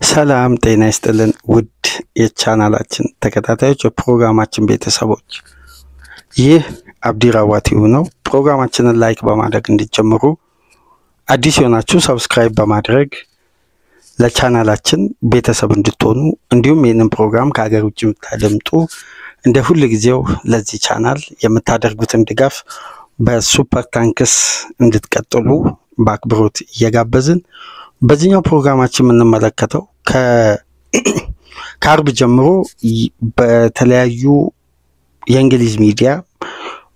ሰላም ጤና ይስጥልን ውድ የቻናላችን ተከታታዮች የፕሮግራማችን ቤተሰቦች ይህ አብዲራዋቲው ነው። ፕሮግራማችንን ላይክ በማድረግ እንድትጀምሩ አዲስ የሆናችሁ ሰብስክራይብ በማድረግ ለቻናላችን ቤተሰብ እንድትሆኑ እንዲሁም ይህንን ፕሮግራም ከሀገር ውጭ የምታደምጡ እንደ ሁሉ ጊዜው ለዚህ ቻናል የምታደርጉትን ድጋፍ በሱፐር ታንክስ እንድትቀጥሉ በአክብሮት እየጋበዝን በዚህኛው ፕሮግራማችን የምንመለከተው ከአርብ ጀምሮ በተለያዩ የእንግሊዝ ሚዲያ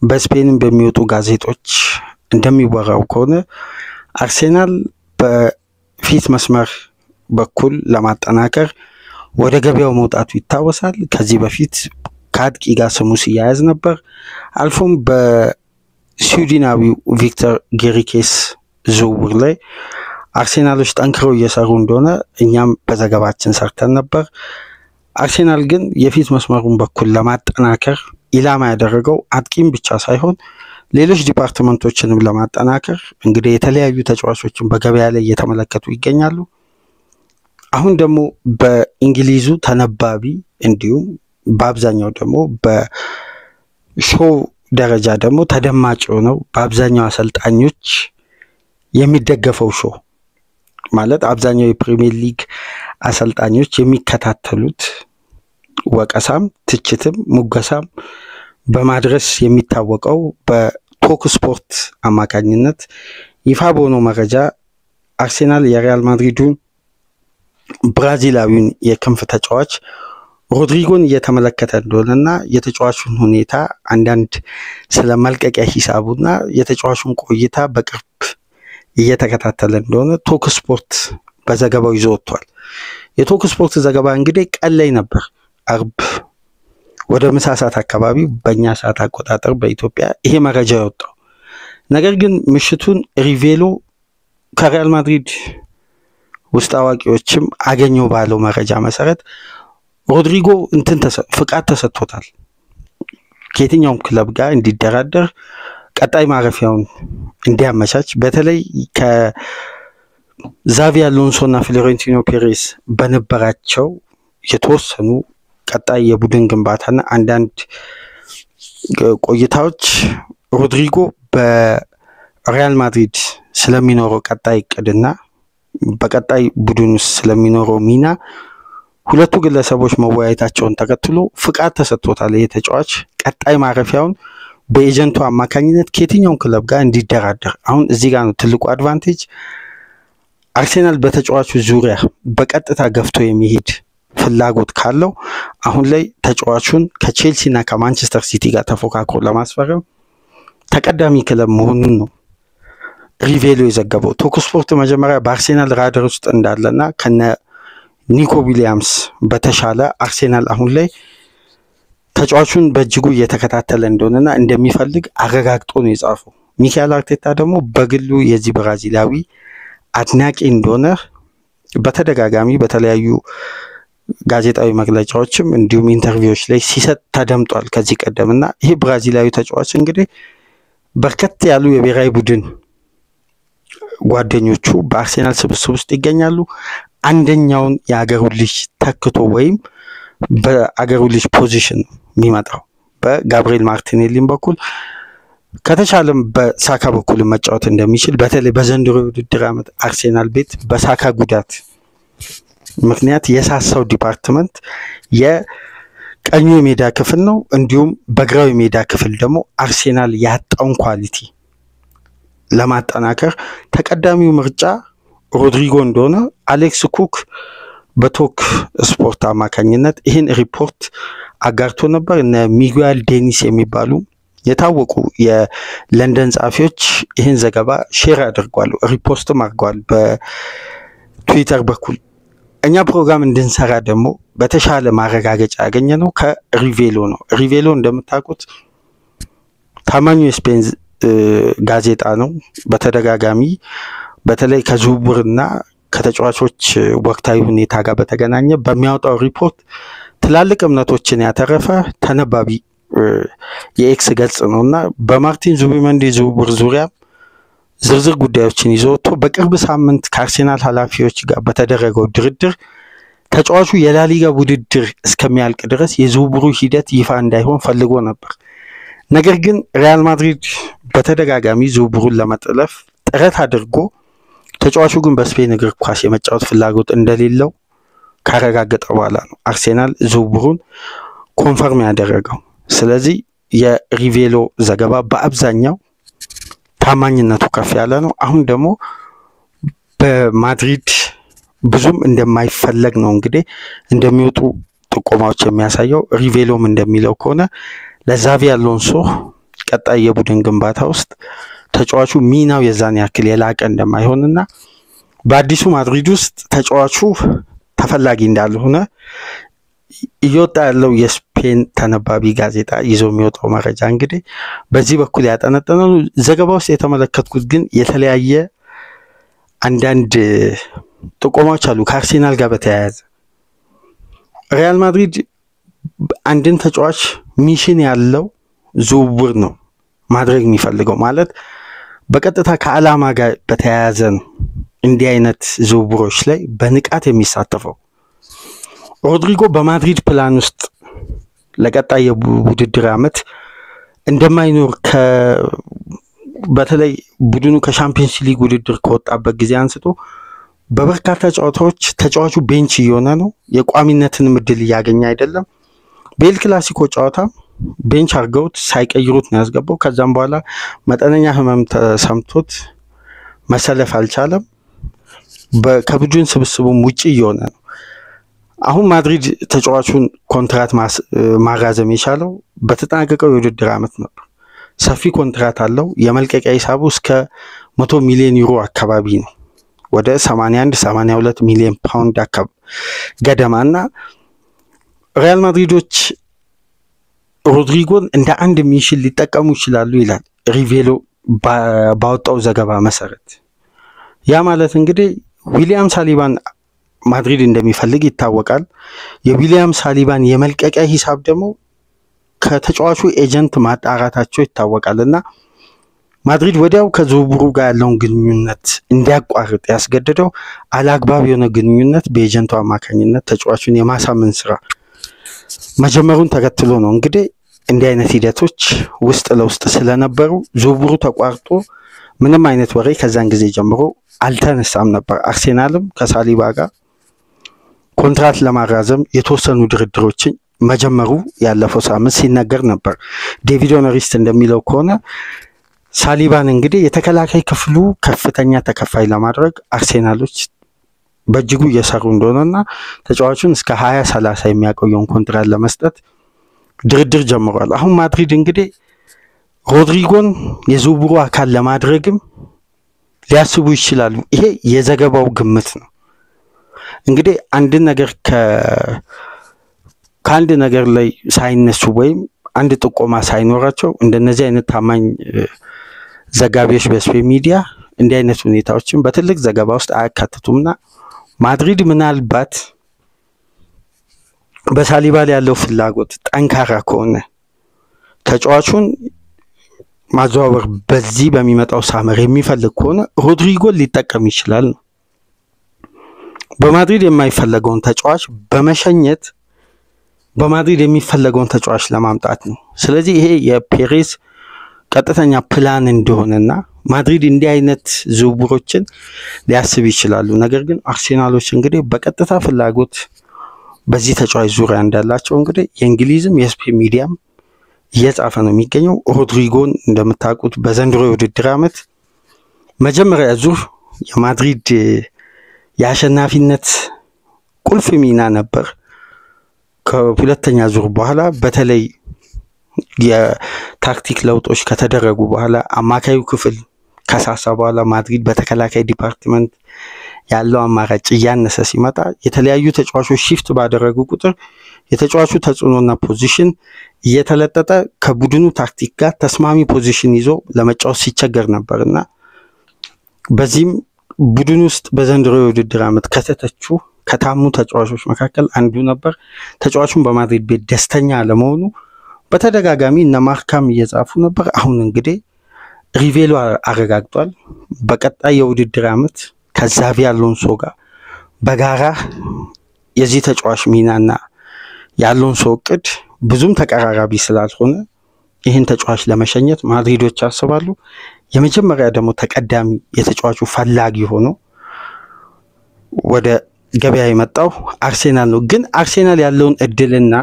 በስፔንም በሚወጡ ጋዜጦች እንደሚወራው ከሆነ አርሴናል በፊት መስመር በኩል ለማጠናከር ወደ ገበያው መውጣቱ ይታወሳል። ከዚህ በፊት ከአጥቂ ጋር ስሙ ሲያያዝ ነበር። አልፎም በስዊድናዊው ቪክተር ጌሪኬስ ዝውውር ላይ አርሴናሎች ጠንክረው እየሰሩ እንደሆነ እኛም በዘገባችን ሰርተን ነበር። አርሴናል ግን የፊት መስመሩን በኩል ለማጠናከር ኢላማ ያደረገው አጥቂም ብቻ ሳይሆን ሌሎች ዲፓርትመንቶችንም ለማጠናከር እንግዲህ የተለያዩ ተጫዋቾችን በገበያ ላይ እየተመለከቱ ይገኛሉ። አሁን ደግሞ በእንግሊዙ ተነባቢ እንዲሁም በአብዛኛው ደግሞ በሾው ደረጃ ደግሞ ተደማጭ ነው በአብዛኛው አሰልጣኞች የሚደገፈው ሾው ማለት አብዛኛው የፕሪሚየር ሊግ አሰልጣኞች የሚከታተሉት ወቀሳም ትችትም ሙገሳም በማድረስ የሚታወቀው በቶክ ስፖርት አማካኝነት ይፋ በሆነው መረጃ አርሴናል የሪያል ማድሪዱን ብራዚላዊውን የክንፍ ተጫዋች ሮድሪጎን እየተመለከተ እንደሆነና የተጫዋቹን ሁኔታ አንዳንድ ስለ መልቀቂያ ሂሳቡና የተጫዋቹን ቆይታ በቅርብ እየተከታተለ እንደሆነ ቶክ ስፖርት በዘገባው ይዞ ወጥቷል። የቶክ ስፖርት ዘገባ እንግዲህ ቀን ላይ ነበር አርብ ወደ ምሳ ሰዓት አካባቢ በእኛ ሰዓት አቆጣጠር በኢትዮጵያ ይሄ መረጃ ያወጣው። ነገር ግን ምሽቱን ሪቬሎ ከሪያል ማድሪድ ውስጥ አዋቂዎችም አገኘው ባለው መረጃ መሰረት ሮድሪጎ ፍቃድ ተሰጥቶታል ከየትኛውም ክለብ ጋር እንዲደራደር ቀጣይ ማረፊያውን እንዲያመቻች በተለይ ከዛቪ አሎንሶና ፍሎሬንቲኖ ፔሬስ በነበራቸው የተወሰኑ ቀጣይ የቡድን ግንባታና አንዳንድ ቆይታዎች ሮድሪጎ በሪያል ማድሪድ ስለሚኖረው ቀጣይ እቅድና በቀጣይ ቡድን ውስጥ ስለሚኖረው ሚና ሁለቱ ግለሰቦች መወያየታቸውን ተከትሎ ፍቃድ ተሰጥቶታል። የተጫዋች ቀጣይ ማረፊያውን በኤጀንቱ አማካኝነት ከየትኛውም ክለብ ጋር እንዲደራደር። አሁን እዚህ ጋር ነው ትልቁ አድቫንቴጅ። አርሴናል በተጫዋቹ ዙሪያ በቀጥታ ገፍቶ የሚሄድ ፍላጎት ካለው አሁን ላይ ተጫዋቹን ከቼልሲና ከማንቸስተር ሲቲ ጋር ተፎካክሮ ለማስፈረም ተቀዳሚ ክለብ መሆኑን ነው ሪቬሎ የዘገበው። ቶክ ስፖርት መጀመሪያ በአርሴናል ራዳር ውስጥ እንዳለና ከነ ኒኮ ዊሊያምስ በተሻለ አርሴናል አሁን ላይ ተጫዋቹን በእጅጉ እየተከታተለ እንደሆነና እንደሚፈልግ አረጋግጦ ነው የጻፈው። ሚካኤል አርቴታ ደግሞ በግሉ የዚህ ብራዚላዊ አድናቂ እንደሆነ በተደጋጋሚ በተለያዩ ጋዜጣዊ መግለጫዎችም እንዲሁም ኢንተርቪዎች ላይ ሲሰጥ ተደምጧል ከዚህ ቀደምና ይሄ ብራዚላዊ ተጫዋች እንግዲህ በርከት ያሉ የብሔራዊ ቡድን ጓደኞቹ በአርሴናል ስብስብ ውስጥ ይገኛሉ። አንደኛውን የአገሩ ልጅ ተክቶ ወይም በአገሩ ልጅ ፖዚሽን የሚመጣው በጋብሪኤል ማርቲኔሊን በኩል ከተቻለም በሳካ በኩል መጫወት እንደሚችል በተለይ በዘንድሮ ውድድር ዓመት አርሴናል ቤት በሳካ ጉዳት ምክንያት የሳሳው ዲፓርትመንት የቀኙ የሜዳ ክፍል ነው። እንዲሁም በግራው የሜዳ ክፍል ደግሞ አርሴናል ያጣውን ኳሊቲ ለማጠናከር ተቀዳሚው ምርጫ ሮድሪጎ እንደሆነ አሌክስ ኩክ በቶክ ስፖርት አማካኝነት ይህን ሪፖርት አጋርቶ ነበር። እነ ሚጉኤል ዴኒስ የሚባሉ የታወቁ የለንደን ጻፊዎች ይህን ዘገባ ሼር አድርጓል፣ ሪፖስትም አድርጓል በትዊተር በኩል። እኛ ፕሮግራም እንድንሰራ ደግሞ በተሻለ ማረጋገጫ ያገኘነው ከሪቬሎ ነው። ሪቬሎ እንደምታውቁት ታማኙ የስፔን ጋዜጣ ነው። በተደጋጋሚ በተለይ ከዝውውርና ከተጫዋቾች ወቅታዊ ሁኔታ ጋር በተገናኘ በሚያወጣው ሪፖርት ትላልቅ እምነቶችን ያተረፈ ተነባቢ የኤክስ ገጽ ነውና በማርቲን ዙቢመንዲ ዝውውር ዙሪያ ዝርዝር ጉዳዮችን ይዞ ወጥቶ በቅርብ ሳምንት ከአርሴናል ኃላፊዎች ጋር በተደረገው ድርድር ተጫዋቹ የላሊጋ ውድድር እስከሚያልቅ ድረስ የዝውውሩ ሂደት ይፋ እንዳይሆን ፈልጎ ነበር። ነገር ግን ሪያል ማድሪድ በተደጋጋሚ ዝውውሩን ለመጥለፍ ጥረት አድርጎ ተጫዋቹ ግን በስፔን እግር ኳስ የመጫወት ፍላጎት እንደሌለው ካረጋገጠ በኋላ ነው አርሴናል ዝውውሩን ኮንፈርም ያደረገው። ስለዚህ የሪቬሎ ዘገባ በአብዛኛው ታማኝነቱ ከፍ ያለ ነው። አሁን ደግሞ በማድሪድ ብዙም እንደማይፈለግ ነው እንግዲህ እንደሚወጡ ጥቆማዎች የሚያሳየው። ሪቬሎም እንደሚለው ከሆነ ለዛቪ አሎንሶ ቀጣይ የቡድን ግንባታ ውስጥ ተጫዋቹ ሚናው የዛን ያክል የላቀ እንደማይሆንና በአዲሱ ማድሪድ ውስጥ ተጫዋቹ ተፈላጊ እንዳልሆነ እየወጣ ያለው የስፔን ተነባቢ ጋዜጣ ይዞ የሚወጣው መረጃ እንግዲህ በዚህ በኩል ያጠነጠነው ዘገባ ውስጥ የተመለከትኩት ግን የተለያየ አንዳንድ ጥቆማዎች አሉ ከአርሴናል ጋር በተያያዘ። ሪያል ማድሪድ አንድን ተጫዋች ሚሽን ያለው ዝውውር ነው ማድረግ የሚፈልገው፣ ማለት በቀጥታ ከዓላማ ጋር በተያያዘ ነው እንዲህ አይነት ዝውውሮች ላይ በንቃት የሚሳተፈው። ሮድሪጎ በማድሪድ ፕላን ውስጥ ለቀጣይ የውድድር ዓመት እንደማይኖር በተለይ ቡድኑ ከሻምፒየንስ ሊግ ውድድር ከወጣበት ጊዜ አንስቶ በበርካታ ጨዋታዎች ተጫዋቹ ቤንች እየሆነ ነው። የቋሚነትን ምድል እያገኘ አይደለም። በኤል ክላሲኮ ጨዋታ ቤንች አርገውት ሳይቀይሩት ነው ያስገባው። ከዛም በኋላ መጠነኛ ህመም ተሰምቶት መሰለፍ አልቻለም። ከቡድን ስብስቡም ውጪ እየሆነ ነው። አሁን ማድሪድ ተጫዋቹን ኮንትራት ማራዘም የቻለው በተጠናቀቀው የውድድር ዓመት ነበር። ሰፊ ኮንትራት አለው። የመልቀቂያ ሂሳቡ እስከ 100 ሚሊዮን ዩሮ አካባቢ ነው፣ ወደ 81-82 ሚሊዮን ፓውንድ ገደማና ሪያል ማድሪዶች ሮድሪጎን እንደ አንድ ሚሽን ሊጠቀሙ ይችላሉ ይላል ሪቬሎ ባወጣው ዘገባ መሰረት። ያ ማለት እንግዲህ ዊሊያም ሳሊባን ማድሪድ እንደሚፈልግ ይታወቃል። የዊሊያም ሳሊባን የመልቀቂያ ሂሳብ ደግሞ ከተጫዋቹ ኤጀንት ማጣራታቸው ይታወቃልና ማድሪድ ወዲያው ከዝውውሩ ጋር ያለውን ግንኙነት እንዲያቋርጥ ያስገደደው አላግባብ የሆነ ግንኙነት በኤጀንቱ አማካኝነት ተጫዋቹን የማሳመን ስራ መጀመሩን ተከትሎ ነው። እንግዲህ እንዲህ አይነት ሂደቶች ውስጥ ለውስጥ ስለነበሩ ዝውውሩ ተቋርጦ ምንም አይነት ወሬ ከዛን ጊዜ ጀምሮ አልተነሳም ነበር። አርሴናልም ከሳሊባ ጋር ኮንትራት ለማራዘም የተወሰኑ ድርድሮችን መጀመሩ ያለፈው ሳምንት ሲነገር ነበር። ዴቪድ ኦነሪስት እንደሚለው ከሆነ ሳሊባን እንግዲህ የተከላካይ ክፍሉ ከፍተኛ ተከፋይ ለማድረግ አርሴናሎች በእጅጉ እየሰሩ እንደሆነና ተጫዋቹን እስከ 2030 የሚያቆየውን ኮንትራት ለመስጠት ድርድር ጀምሯል። አሁን ማድሪድ እንግዲህ ሮድሪጎን የዝውውሩ አካል ለማድረግም ሊያስቡ ይችላሉ። ይሄ የዘገባው ግምት ነው። እንግዲህ አንድ ነገር ከአንድ ነገር ላይ ሳይነሱ ወይም አንድ ጥቆማ ሳይኖራቸው እንደነዚህ አይነት ታማኝ ዘጋቢዎች በስፔን ሚዲያ እንዲህ አይነት ሁኔታዎችን በትልቅ ዘገባ ውስጥ አያካትቱምና ማድሪድ ምናልባት በሳሊባ ላይ ያለው ፍላጎት ጠንካራ ከሆነ ተጫዋቹን ማዘዋወር በዚህ በሚመጣው ሳመር የሚፈልግ ከሆነ ሮድሪጎን ሊጠቀም ይችላል። በማድሪድ የማይፈለገውን ተጫዋች በመሸኘት በማድሪድ የሚፈለገውን ተጫዋች ለማምጣት ነው። ስለዚህ ይሄ የፔሬዝ ቀጥተኛ ፕላን እንደሆነና ማድሪድ እንዲህ አይነት ዝውውሮችን ሊያስብ ይችላሉ። ነገር ግን አርሴናሎች እንግዲህ በቀጥታ ፍላጎት በዚህ ተጫዋች ዙሪያ እንዳላቸው እንግዲህ የእንግሊዝም የስፔን ሚዲያም እየጻፈ ነው የሚገኘው። ሮድሪጎን እንደምታውቁት በዘንድሮ የውድድር ዓመት መጀመሪያ ዙር የማድሪድ የአሸናፊነት ቁልፍ ሚና ነበር። ከሁለተኛ ዙር በኋላ በተለይ የታክቲክ ለውጦች ከተደረጉ በኋላ አማካዩ ክፍል ከሳሳ በኋላ ማድሪድ በተከላካይ ዲፓርትመንት ያለው አማራጭ እያነሰ ሲመጣ የተለያዩ ተጫዋቾች ሺፍት ባደረጉ ቁጥር የተጫዋቹ ተጽዕኖና ፖዚሽን እየተለጠጠ ከቡድኑ ታክቲክ ጋር ተስማሚ ፖዚሽን ይዞ ለመጫወት ሲቸገር ነበርና በዚህም ቡድኑ ውስጥ በዘንድሮ የውድድር ዓመት ከተተቹ ከታሙ ተጫዋቾች መካከል አንዱ ነበር። ተጫዋቹን በማድሪድ ቤት ደስተኛ አለመሆኑ በተደጋጋሚ እነ ማርካም እየጻፉ ነበር። አሁን እንግዲህ ሪቬሎ አረጋግጧል። በቀጣይ የውድድር ዓመት ከዛቪ አሎንሶ ጋር በጋራ የዚህ ተጫዋች ሚናና ያለውን ሰው እቅድ ብዙም ተቀራራቢ ስላልሆነ ይህን ተጫዋች ለመሸኘት ማድሪዶች ያስባሉ። የመጀመሪያ ደግሞ ተቀዳሚ የተጫዋቹ ፈላጊ ሆኖ ወደ ገበያ የመጣው አርሴናል ነው። ግን አርሴናል ያለውን እድልና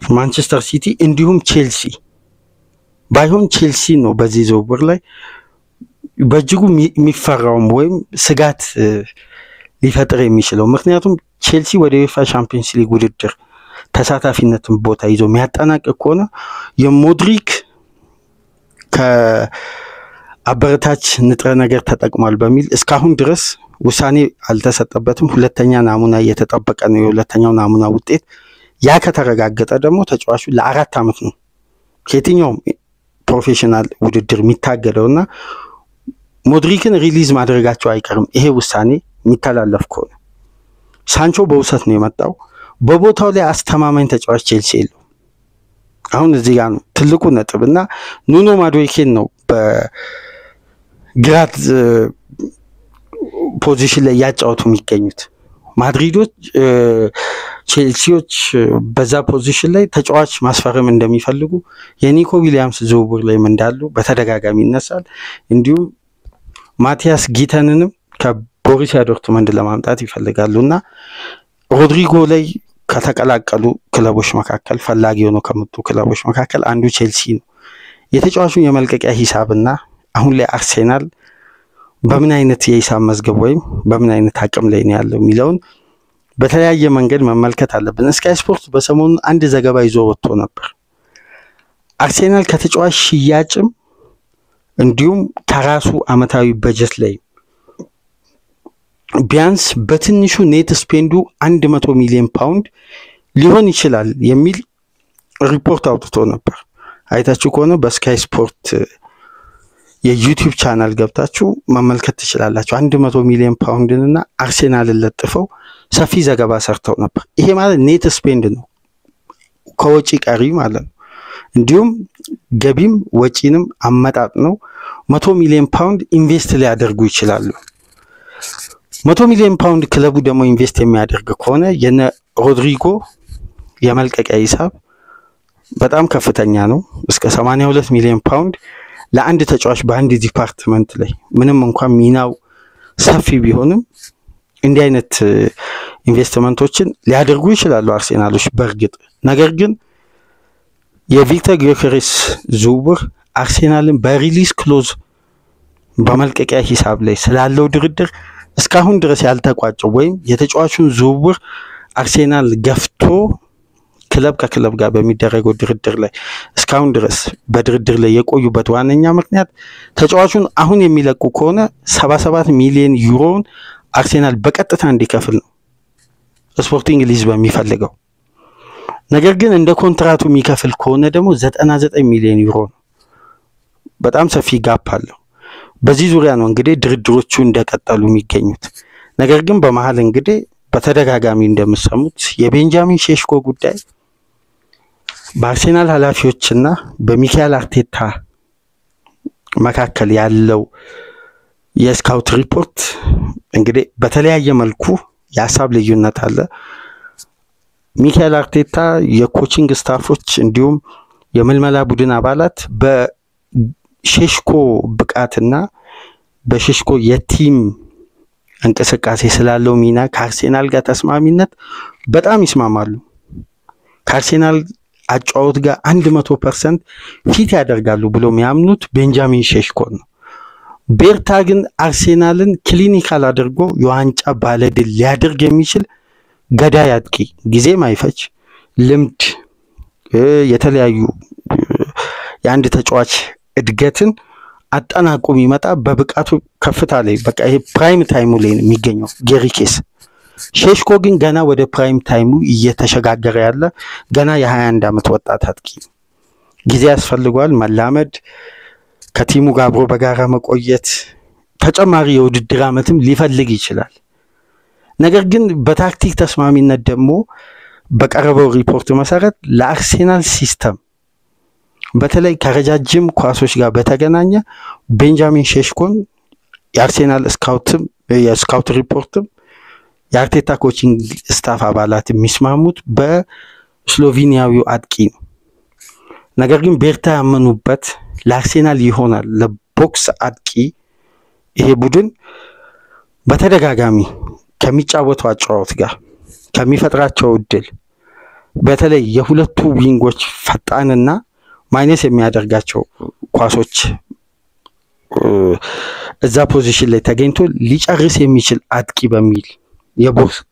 ማንቸስተር ሲቲ እንዲሁም ቼልሲ ባይሆን ቼልሲ ነው በዚህ ዝውውር ላይ በእጅጉ የሚፈራውም ወይም ስጋት ሊፈጥር የሚችለው። ምክንያቱም ቼልሲ ወደ ዩኤፋ ቻምፒየንስ ሊግ ውድድር ተሳታፊነትን ቦታ ይዞ የሚያጠናቅቅ ከሆነ የሞድሪክ ከአበረታች ንጥረ ነገር ተጠቅሟል በሚል እስካሁን ድረስ ውሳኔ አልተሰጠበትም። ሁለተኛ ናሙና እየተጠበቀ ነው፣ የሁለተኛው ናሙና ውጤት። ያ ከተረጋገጠ ደግሞ ተጫዋቹ ለ4 ዓመት ነው ከየትኛውም ፕሮፌሽናል ውድድር የሚታገደውና ሞድሪክን ሪሊዝ ማድረጋቸው አይቀርም ይሄ ውሳኔ የሚተላለፍ ከሆነ። ሳንቾ በውሰት ነው የመጣው። በቦታው ላይ አስተማማኝ ተጫዋች ቼልሲ የለው። አሁን እዚህ ጋር ነው ትልቁ ነጥብና ኑኖ ማዱዌኬን ነው በግራት ፖዚሽን ላይ ያጫወቱ የሚገኙት። ማድሪዶች ቼልሲዎች በዛ ፖዚሽን ላይ ተጫዋች ማስፈረም እንደሚፈልጉ የኒኮ ዊሊያምስ ዝውውር ላይ እንዳሉ በተደጋጋሚ ይነሳል። እንዲሁም ማቲያስ ጊተንንም ከቦሩሲያ ዶርትመንድ ለማምጣት ይፈልጋሉና ሮድሪጎ ላይ ከተቀላቀሉ ክለቦች መካከል ፈላጊ ሆኖ ከመጡ ክለቦች መካከል አንዱ ቼልሲ ነው። የተጫዋቹን የመልቀቂያ ሂሳብና አሁን ላይ አርሴናል በምን አይነት የሂሳብ መዝገብ ወይም በምን አይነት አቅም ላይ ነው ያለው የሚለውን በተለያየ መንገድ መመልከት አለብን። ስካይ ስፖርት በሰሞኑ አንድ ዘገባ ይዞ ወጥቶ ነበር። አርሴናል ከተጫዋች ሽያጭም እንዲሁም ከራሱ አመታዊ በጀት ላይ ቢያንስ በትንሹ ኔት ስፔንዱ 100 ሚሊዮን ፓውንድ ሊሆን ይችላል የሚል ሪፖርት አውጥቶ ነበር። አይታችሁ ከሆነ በስካይ ስፖርት የዩቲዩብ ቻናል ገብታችሁ መመልከት ትችላላችሁ። 100 ሚሊዮን ፓውንድንና አርሴናልን ለጥፈው ሰፊ ዘገባ ሰርተው ነበር። ይሄ ማለት ኔት ስፔንድ ነው፣ ከወጪ ቀሪ ማለት ነው። እንዲሁም ገቢም ወጪንም አመጣጥ ነው። 100 ሚሊዮን ፓውንድ ኢንቨስት ሊያደርጉ ይችላሉ። 100 ሚሊዮን ፓውንድ ክለቡ ደግሞ ኢንቨስት የሚያደርግ ከሆነ የነ ሮድሪጎ የመልቀቂያ ሂሳብ በጣም ከፍተኛ ነው። እስከ 82 ሚሊዮን ፓውንድ ለአንድ ተጫዋች በአንድ ዲፓርትመንት ላይ ምንም እንኳን ሚናው ሰፊ ቢሆንም እንዲህ አይነት ኢንቨስትመንቶችን ሊያደርጉ ይችላሉ አርሴናሎች በእርግጥ። ነገር ግን የቪክተር ጊዮኬሬስ ዝውውር አርሴናልን በሪሊዝ ክሎዝ በመልቀቂያ ሂሳብ ላይ ስላለው ድርድር እስካሁን ድረስ ያልተቋጨው ወይም የተጫዋቹን ዝውውር አርሴናል ገፍቶ ክለብ ከክለብ ጋር በሚደረገው ድርድር ላይ እስካሁን ድረስ በድርድር ላይ የቆዩበት ዋነኛ ምክንያት ተጫዋቹን አሁን የሚለቁ ከሆነ 77 ሚሊዮን ዩሮን አርሴናል በቀጥታ እንዲከፍል ነው ስፖርቲንግ ሊዝበን የሚፈልገው። ነገር ግን እንደ ኮንትራቱ የሚከፍል ከሆነ ደግሞ 99 ሚሊዮን ዩሮ ነው። በጣም ሰፊ ጋፕ አለው። በዚህ ዙሪያ ነው እንግዲህ ድርድሮቹ እንደቀጠሉ የሚገኙት። ነገር ግን በመሃል እንግዲህ በተደጋጋሚ እንደምሰሙት የቤንጃሚን ሼሽኮ ጉዳይ በአርሴናል ኃላፊዎችና በሚካኤል አርቴታ መካከል ያለው የስካውት ሪፖርት እንግዲህ በተለያየ መልኩ የሀሳብ ልዩነት አለ። ሚካኤል አርቴታ የኮቺንግ ስታፎች እንዲሁም የመልመላ ቡድን አባላት በሼሽኮ ብቃትና በሼሽኮ የቲም እንቅስቃሴ ስላለው ሚና ከአርሴናል ጋር ተስማሚነት በጣም ይስማማሉ። ከአርሴናል አጫወት ጋር 100% ፊት ያደርጋሉ ብሎ የሚያምኑት ቤንጃሚን ሼሽኮ ነው። ቤርታ ግን አርሴናልን ክሊኒካል አድርጎ የዋንጫ ባለድል ሊያደርግ የሚችል ገዳይ አጥቂ፣ ጊዜ ማይፈጅ ልምድ፣ የተለያዩ የአንድ ተጫዋች እድገትን አጠናቆ የሚመጣ በብቃቱ ከፍታ ላይ በቃ ይሄ ፕራይም ታይሙ ላይ የሚገኘው ጌሪኬስ። ሼሽኮ ግን ገና ወደ ፕራይም ታይሙ እየተሸጋገረ ያለ ገና የ21 ዓመት ወጣት አጥቂ፣ ጊዜ ያስፈልገዋል መላመድ፣ ከቲሙ ጋር አብሮ በጋራ መቆየት፣ ተጨማሪ የውድድር ዓመትም ሊፈልግ ይችላል። ነገር ግን በታክቲክ ተስማሚነት ደግሞ በቀረበው ሪፖርት መሰረት ለአርሴናል ሲስተም በተለይ ከረጃጅም ኳሶች ጋር በተገናኘ ቤንጃሚን ሼሽኮን የአርሴናል ስካውት ሪፖርትም የአርቴታ ኮቺንግ ስታፍ አባላት የሚስማሙት በስሎቬኒያዊው አጥቂ ነው። ነገር ግን ቤርታ ያመኑበት ለአርሴናል ይሆናል ለቦክስ አጥቂ ይሄ ቡድን በተደጋጋሚ ከሚጫወተው አጫዋት ጋር ከሚፈጥራቸው እድል በተለይ የሁለቱ ዊንጎች ፈጣንና ማይነስ የሚያደርጋቸው ኳሶች እዛ ፖዚሽን ላይ ተገኝቶ ሊጨርስ የሚችል አጥቂ በሚል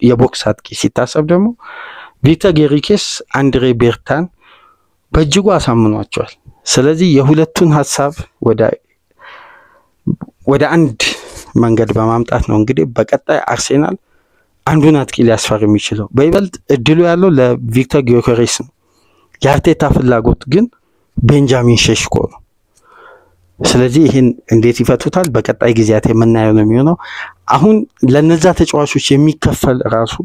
የቦክስ አጥቂ ሲታሰብ ደግሞ ቪክተር ጌሪኬስ አንድሬ ቤርታን በእጅጉ አሳምኗቸዋል። ስለዚህ የሁለቱን ሐሳብ ወደ አንድ መንገድ በማምጣት ነው እንግዲህ በቀጣይ አርሴናል አንዱን አጥቂ ሊያስፈር የሚችለው። በይበልጥ እድሉ ያለው ለቪክተር ጊዮኬሬስ ነው። የአርቴታ ፍላጎት ግን ቤንጃሚን ሼሽኮ ነው። ስለዚህ ይህን እንዴት ይፈቱታል በቀጣይ ጊዜያት የምናየው ነው የሚሆነው። አሁን ለነዛ ተጫዋቾች የሚከፈል ራሱ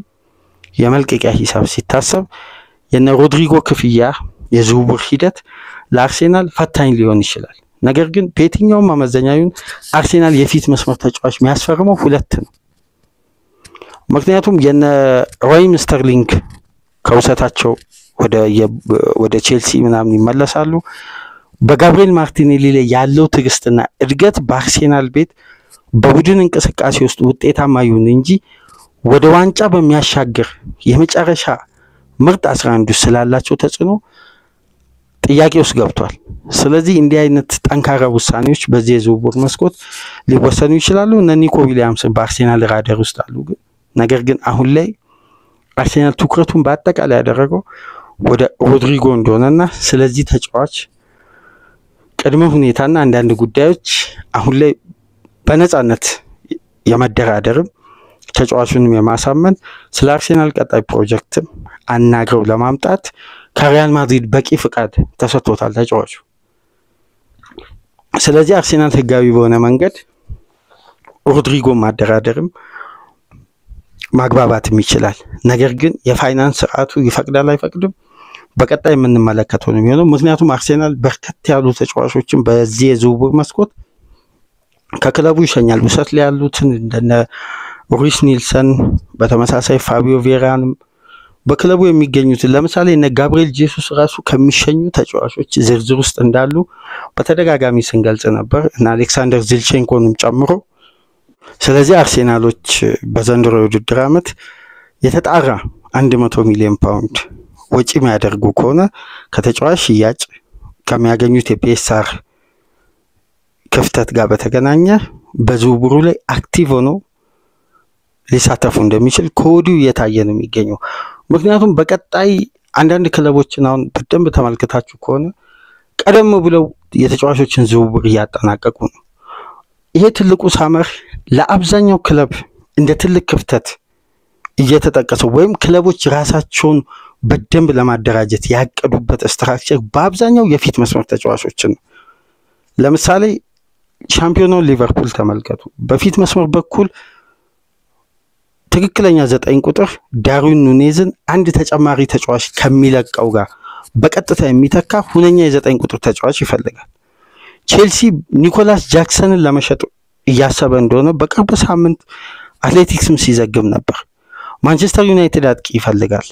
የመልቀቂያ ሂሳብ ሲታሰብ የነ ሮድሪጎ ክፍያ የዝውውር ሂደት ለአርሴናል ፈታኝ ሊሆን ይችላል። ነገር ግን በየትኛውም ማመዘኛውን አርሴናል የፊት መስመር ተጫዋች የሚያስፈርመው ሁለት ነው። ምክንያቱም የነ ራሂም ስተርሊንግ ከውሰታቸው ወደ ቼልሲ ምናምን ይመለሳሉ። በጋብሪኤል ማርቲኔሊ ላይ ያለው ትግስትና እድገት በአርሴናል ቤት በቡድን እንቅስቃሴ ውስጥ ውጤታማ ይሁን እንጂ ወደ ዋንጫ በሚያሻግር የመጨረሻ ምርጥ 11 ስላላቸው ተጽዕኖ ጥያቄ ውስጥ ገብቷል። ስለዚህ እንዲህ አይነት ጠንካራ ውሳኔዎች በዚህ የዝውውር መስኮት ሊወሰኑ ይችላሉ። እነ ኒኮ ዊሊያምስ በአርሴናል ራዳር ውስጥ አሉ። ነገር ግን አሁን ላይ አርሴናል ትኩረቱን በአጠቃላይ ያደረገው ወደ ሮድሪጎ እንደሆነና ስለዚህ ተጫዋች ቅድመ ሁኔታና አንዳንድ ጉዳዮች አሁን ላይ በነጻነት የመደራደርም ተጫዋቹንም የማሳመን ስለ አርሴናል ቀጣይ ፕሮጀክትም አናግረው ለማምጣት ከሪያል ማድሪድ በቂ ፍቃድ ተሰጥቶታል ተጫዋቹ። ስለዚህ አርሴናል ህጋዊ በሆነ መንገድ ሮድሪጎ ማደራደርም ማግባባትም ይችላል። ነገር ግን የፋይናንስ ስርዓቱ ይፈቅዳል አይፈቅድም በቀጣይ የምንመለከተው ነው የሚሆነው። ምክንያቱም አርሴናል በርከት ያሉ ተጫዋቾችን በዚህ የዝውውር መስኮት ከክለቡ ይሸኛል። ውሰት ላይ ያሉትን እንደነ ሩይስ ኒልሰን በተመሳሳይ ፋቢዮ ቬራን በክለቡ የሚገኙትን ለምሳሌ እነ ጋብሪኤል ጄሱስ ራሱ ከሚሸኙ ተጫዋቾች ዝርዝር ውስጥ እንዳሉ በተደጋጋሚ ስንገልጽ ነበር እና አሌክሳንደር ዚልቼንኮንም ጨምሮ። ስለዚህ አርሴናሎች በዘንድሮ የውድድር ዓመት የተጣራ 100 ሚሊዮን ፓውንድ ወጪ የሚያደርጉ ከሆነ ከተጫዋች ሽያጭ ከሚያገኙት የፒኤስአር ክፍተት ጋር በተገናኘ በዝውውሩ ላይ አክቲቭ ሆነው ሊሳተፉ እንደሚችል ከወዲሁ እየታየ ነው የሚገኘው። ምክንያቱም በቀጣይ አንዳንድ ክለቦችን አሁን በደንብ ተመልክታችሁ ከሆነ ቀደም ብለው የተጫዋቾችን ዝውውር እያጠናቀቁ ነው። ይሄ ትልቁ ሳመር ለአብዛኛው ክለብ እንደ ትልቅ ክፍተት እየተጠቀሰው ወይም ክለቦች ራሳቸውን በደንብ ለማደራጀት ያቀዱበት ስትራክቸር በአብዛኛው የፊት መስመር ተጫዋቾችን ነው። ለምሳሌ ሻምፒዮናው ሊቨርፑል ተመልከቱ። በፊት መስመር በኩል ትክክለኛ 9 ቁጥር ዳርዊን ኑኔዝን አንድ ተጨማሪ ተጫዋች ከሚለቀው ጋር በቀጥታ የሚተካ ሁነኛ የ9 ቁጥር ተጫዋች ይፈልጋል። ቼልሲ ኒኮላስ ጃክሰንን ለመሸጥ እያሰበ እንደሆነ በቅርብ ሳምንት አትሌቲክስም ሲዘግብ ነበር። ማንቸስተር ዩናይትድ አጥቂ ይፈልጋል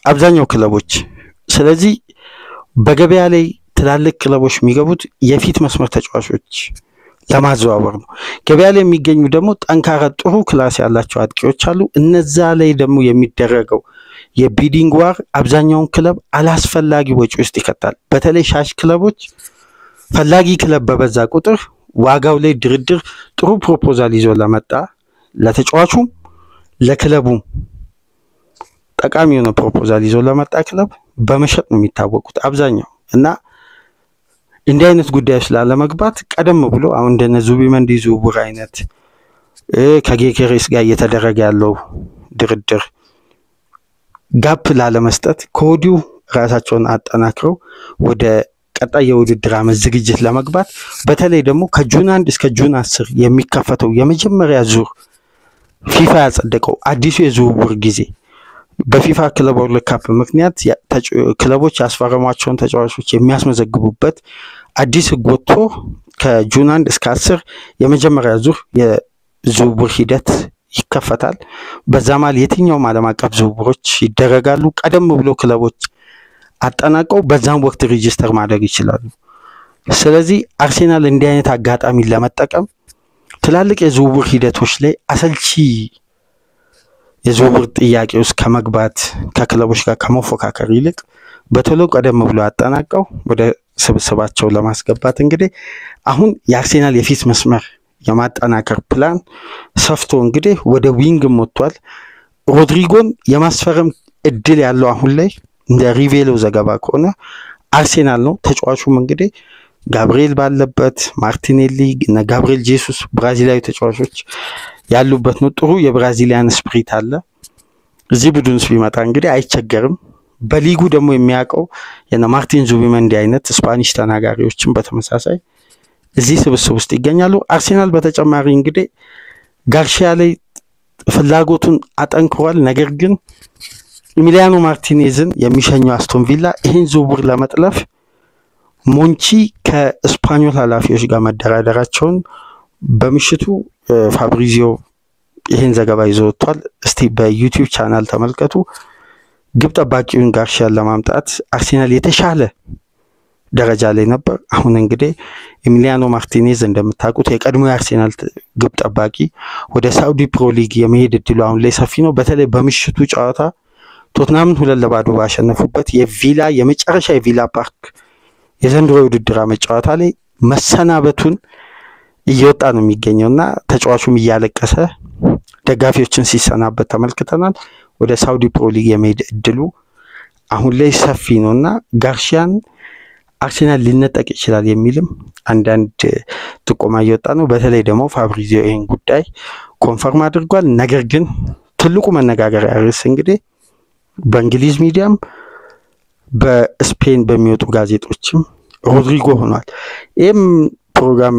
አብዛኛው ክለቦች። ስለዚህ በገበያ ላይ ትላልቅ ክለቦች የሚገቡት የፊት መስመር ተጫዋቾች ለማዘዋወር ነው። ገበያ ላይ የሚገኙ ደግሞ ጠንካራ ጥሩ ክላስ ያላቸው አጥቂዎች አሉ። እነዛ ላይ ደግሞ የሚደረገው የቢዲንግ ዋር አብዛኛውን ክለብ አላስፈላጊ ወጪ ውስጥ ይከታል። በተለይ ሻሽ ክለቦች ፈላጊ ክለብ በበዛ ቁጥር ዋጋው ላይ ድርድር ጥሩ ፕሮፖዛል ይዞ ለመጣ ለተጫዋቹ ለክለቡ ጠቃሚ የሆነ ፕሮፖዛል ይዞ ለመጣ ክለብ በመሸጥ ነው የሚታወቁት አብዛኛው። እና እንዲህ አይነት ጉዳዮች ላለመግባት ቀደም ብሎ አሁን እንደነ ዙቢመንዲ ዝውውር አይነት ከጌኬሬስ ጋር እየተደረገ ያለው ድርድር ጋፕ ላለመስጠት ከወዲሁ ራሳቸውን አጠናክረው ወደ ቀጣይ የውድድር ዓመት ዝግጅት ለመግባት በተለይ ደግሞ ከጁን 1 እስከ ጁን 10 የሚከፈተው የመጀመሪያ ዙር ፊፋ ያጸደቀው አዲሱ የዝውውር ጊዜ በፊፋ ክለብ ወርልድ ካፕ ምክንያት ክለቦች ያስፈረሟቸውን ተጫዋቾች የሚያስመዘግቡበት አዲስ ህግ ወጥቶ ከጁን 1 እስከ 10 የመጀመሪያ ዙር የዝውውር ሂደት ይከፈታል። በዛ ማለት የትኛውም ዓለም አቀፍ ዝውውሮች ይደረጋሉ። ቀደም ብሎ ክለቦች አጠናቀው በዛም ወቅት ሬጂስተር ማድረግ ይችላሉ። ስለዚህ አርሴናል እንዲህ አይነት አጋጣሚ ለመጠቀም ትላልቅ የዝውውር ሂደቶች ላይ አሰልቺ የዝውውር ጥያቄ ውስጥ ከመግባት ከክለቦች ጋር ከመፎካከር ይልቅ በቶሎ ቀደም ብሎ አጠናቀው ወደ ስብስባቸው ለማስገባት እንግዲህ አሁን የአርሴናል የፊት መስመር የማጠናከር ፕላን ሰፍቶ እንግዲህ ወደ ዊንግም ወጥቷል። ሮድሪጎን የማስፈረም እድል ያለው አሁን ላይ እንደ ሪቬሎ ዘገባ ከሆነ አርሴናል ነው። ተጫዋቹም እንግዲህ ጋብሪኤል ባለበት ማርቲኔሊ እና ጋብሪኤል ጄሱስ ብራዚላዊ ተጫዋቾች ያሉበት ነው። ጥሩ የብራዚሊያን ስፕሪት አለ። እዚህ ቡድን ውስጥ ቢመጣ እንግዲህ አይቸገርም። በሊጉ ደግሞ የሚያውቀው የነ ማርቲን ዙቢሜንዲ አይነት ስፓኒሽ ተናጋሪዎችን በተመሳሳይ እዚህ ስብስብ ውስጥ ይገኛሉ። አርሴናል በተጨማሪ እንግዲህ ጋርሺያ ላይ ፍላጎቱን አጠንክሯል። ነገር ግን ኢሚሊያኖ ማርቲኔዝን የሚሸኘው አስቶን ቪላ ይህን ዝውውር ለመጥለፍ ሞንቺ ከስፓኞል ኃላፊዎች ጋር መደራደራቸውን በምሽቱ ፋብሪዚዮ ይህን ዘገባ ይዞ ወጥቷል። እስቲ በዩቲዩብ ቻናል ተመልከቱ። ግብ ጠባቂውን ጋርሺያን ለማምጣት አርሴናል የተሻለ ደረጃ ላይ ነበር። አሁን እንግዲህ ኢሚሊያኖ ማርቲኔዝ እንደምታውቁት የቀድሞ የአርሴናል ግብ ጠባቂ ወደ ሳውዲ ፕሮ ሊግ የመሄድ እድሉ አሁን ላይ ሰፊ ነው። በተለይ በምሽቱ ጨዋታ ቶትናምን 2-0 ባሸነፉበት የቪላ የመጨረሻ የቪላ ፓርክ የዘንድሮ ውድድር ዓመት ጨዋታ ላይ መሰናበቱን እየወጣ ነው የሚገኘውና ተጫዋቹም እያለቀሰ ደጋፊዎችን ሲሰናበት ተመልክተናል። ወደ ሳውዲ ፕሮ ሊግ የመሄድ እድሉ አሁን ላይ ሰፊ ነውና ጋርሺያን አርሴናል ሊነጠቅ ይችላል የሚልም አንዳንድ ጥቆማ እየወጣ ነው። በተለይ ደግሞ ፋብሪዚዮ ይህን ጉዳይ ኮንፈርም አድርጓል። ነገር ግን ትልቁ መነጋገሪያ ርዕስ እንግዲህ በእንግሊዝ ሚዲያም በስፔን በሚወጡ ጋዜጦችም ሮድሪጎ ሆኗል። ይህም ፕሮግራም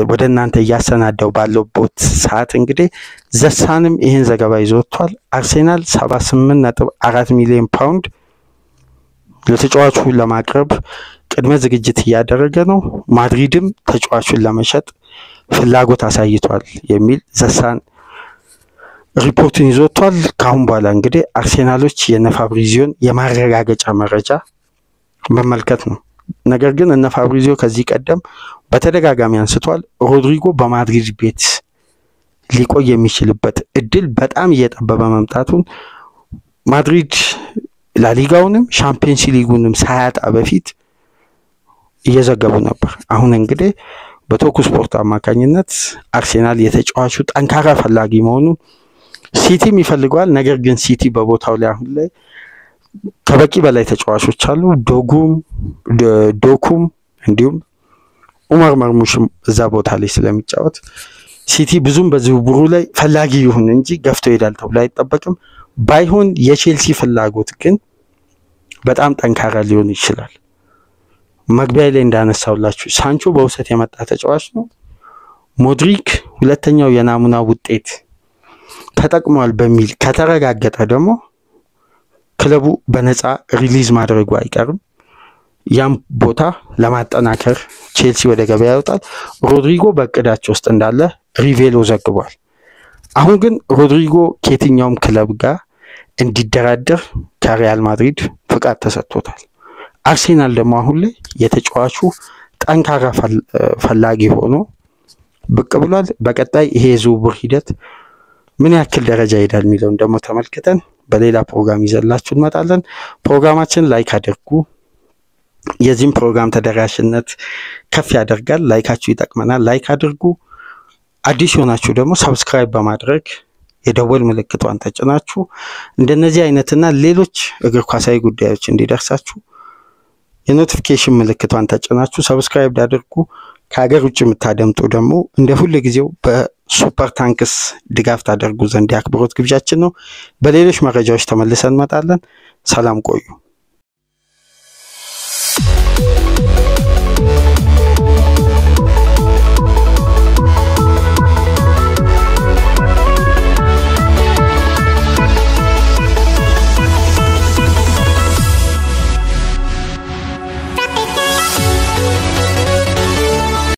ወደ እናንተ እያሰናዳው ባለበት ሰዓት እንግዲህ ዘሳንም ይህን ዘገባ ይዞ ወጥቷል። አርሴናል 78.4 ሚሊዮን ፓውንድ ለተጫዋቹ ለማቅረብ ቅድመ ዝግጅት እያደረገ ነው። ማድሪድም ተጫዋቹን ለመሸጥ ፍላጎት አሳይቷል የሚል ዘሳን ሪፖርቱን ይዞ ወጥቷል። ካሁን በኋላ እንግዲህ አርሴናሎች የነ ፋብሪዚዮን የማረጋገጫ መረጃ መመልከት ነው። ነገር ግን እነ ፋብሪዚዮ ከዚህ ቀደም በተደጋጋሚ አንስቷል ሮድሪጎ በማድሪድ ቤት ሊቆይ የሚችልበት እድል በጣም እየጠበበ መምጣቱን ማድሪድ ላሊጋውንም ሻምፒየንስ ሊጉንም ሳያጣ በፊት እየዘገቡ ነበር። አሁን እንግዲህ በቶኩ ስፖርት አማካኝነት አርሴናል የተጫዋቹ ጠንካራ ፈላጊ መሆኑን ሲቲም ይፈልገዋል። ነገር ግን ሲቲ በቦታው ላይ አሁን ላይ ከበቂ በላይ ተጫዋቾች አሉ። ዶኩም እንዲሁም ኡመር መርሙሽም እዛ ቦታ ላይ ስለሚጫወት ሲቲ ብዙም በዝውውሩ ላይ ፈላጊ ይሁን እንጂ ገፍቶ ይሄዳል ተብሎ አይጠበቅም። ባይሆን የቼልሲ ፍላጎት ግን በጣም ጠንካራ ሊሆን ይችላል። መግቢያ ላይ እንዳነሳውላችሁ ሳንቾ በውሰት የመጣ ተጫዋች ነው። ሞድሪክ ሁለተኛው የናሙና ውጤት ተጠቅሟል በሚል ከተረጋገጠ ደግሞ ክለቡ በነፃ ሪሊዝ ማድረጉ አይቀርም። ያም ቦታ ለማጠናከር ቼልሲ ወደ ገበያ ያወጣል። ሮድሪጎ በእቅዳቸው ውስጥ እንዳለ ሪቬሎ ዘግቧል። አሁን ግን ሮድሪጎ ከየትኛውም ክለብ ጋር እንዲደራደር ከሪያል ማድሪድ ፍቃድ ተሰጥቶታል። አርሴናል ደግሞ አሁን ላይ የተጫዋቹ ጠንካራ ፈላጊ ሆኖ ብቅ ብሏል። በቀጣይ ይሄ የዝውውር ሂደት ምን ያክል ደረጃ ይሄዳል የሚለውን ደግሞ ተመልክተን በሌላ ፕሮግራም ይዘላችሁ እንመጣለን። ፕሮግራማችን ላይክ አድርጉ። የዚህም ፕሮግራም ተደራሽነት ከፍ ያደርጋል። ላይካችሁ ይጠቅመናል። ላይክ አድርጉ። አዲስ ሆናችሁ ደግሞ ሰብስክራይብ በማድረግ የደወል ምልክቷን ተጭናችሁ እንደነዚህ አይነትና ሌሎች እግር ኳሳዊ ጉዳዮች እንዲደርሳችሁ የኖቲፊኬሽን ምልክቷን ተጭናችሁ ሰብስክራይብ አድርጉ። ከሀገር ውጭ የምታደምጡ ደግሞ እንደ ሁሉ ጊዜው በሱፐር ታንክስ ድጋፍ ታደርጉ ዘንድ የአክብሮት ግብዣችን ነው። በሌሎች መረጃዎች ተመልሰን እንመጣለን። ሰላም ቆዩ።